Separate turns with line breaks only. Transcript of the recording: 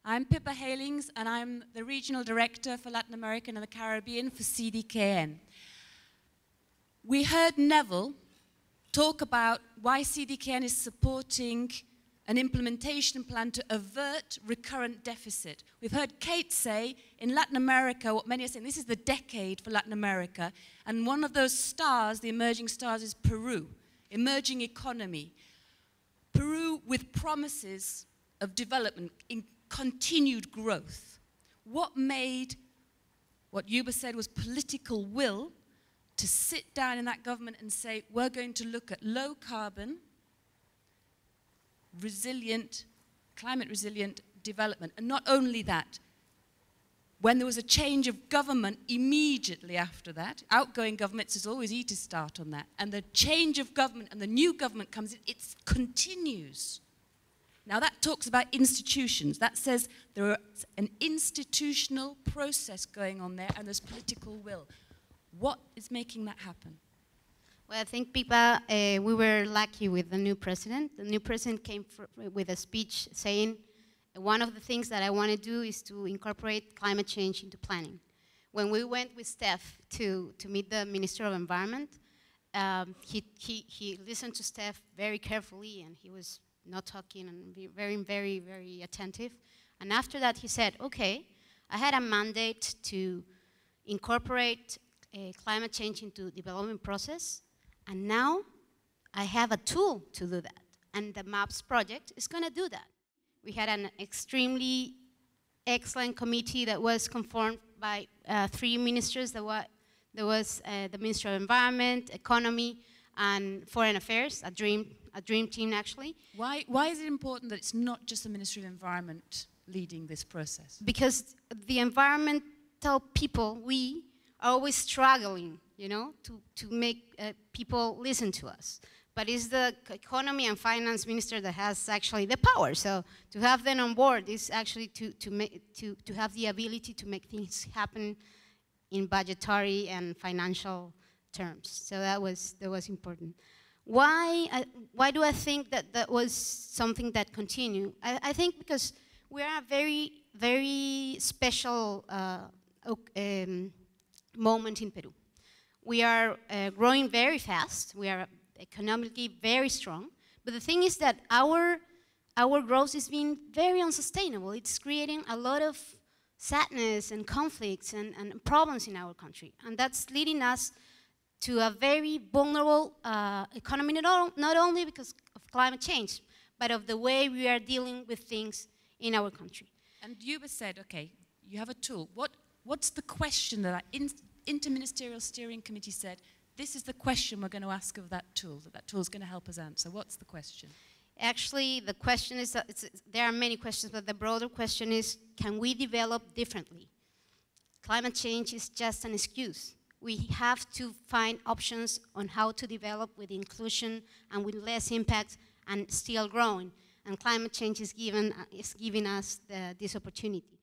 I'm Pippa Heylings, and I'm the Regional Director for Latin America and the Caribbean for CDKN. We heard Neville talk about why CDKN is supporting an implementation plan to avert recurrent deficit. We've heard Kate say, in Latin America, what many are saying, this is the decade for Latin America, and one of those stars, the emerging stars, is Peru, emerging economy. Peru with promises of development, in continued growth. What made what Yuba said was political will to sit down in that government and say, we're going to look at low carbon, resilient, climate resilient development. And not only that, when there was a change of government immediately after that, outgoing governments is always easy to start on that, and the change of government and the new government comes in, it continues. Now that talks about institutions. That says there is an institutional process going on there and there's political will. What is making that happen?
Well, I think, Pippa, we were lucky with the new president. The new president came with a speech saying, one of the things that I want to do is to incorporate climate change into planning. When we went with Steph to meet the Minister of Environment, he listened to Steph very carefully, and he was not talking and be very attentive. And after that, he said, okay, I had a mandate to incorporate climate change into the development process, and now I have a tool to do that. And the MAPS project is going to do that. We had an extremely excellent committee that was conformed by 3 ministers. There was the Minister of Environment, Economy, and Foreign Affairs, a dream team, actually.
Why is it important that it's not just the Ministry of Environment leading this process?
Because the environmental people, we are always struggling, you know, to make people listen to us. But it's the Economy and Finance Minister that has actually the power. So to have them on board is actually to have the ability to make things happen in budgetary and financial terms. So that was important. Why do I think that was something that continued? I think because we are a very special moment in Peru. We are growing very fast. We are economically very strong. But the thing is that our growth is being very unsustainable. It's creating a lot of sadness and conflicts and problems in our country. And that's leading us to a very vulnerable economy, not only because of climate change, but of the way we are dealing with things in our country.
And Yuba said, okay, you have a tool. What's the question that our Interministerial Steering Committee said, this is the question we're going to ask of that tool is going to help us answer? What's the question?
Actually, the question is, there are many questions, but the broader question is, can we develop differently? Climate change is just an excuse. We have to find options on how to develop with inclusion and with less impact and still growing. And climate change is giving us this opportunity.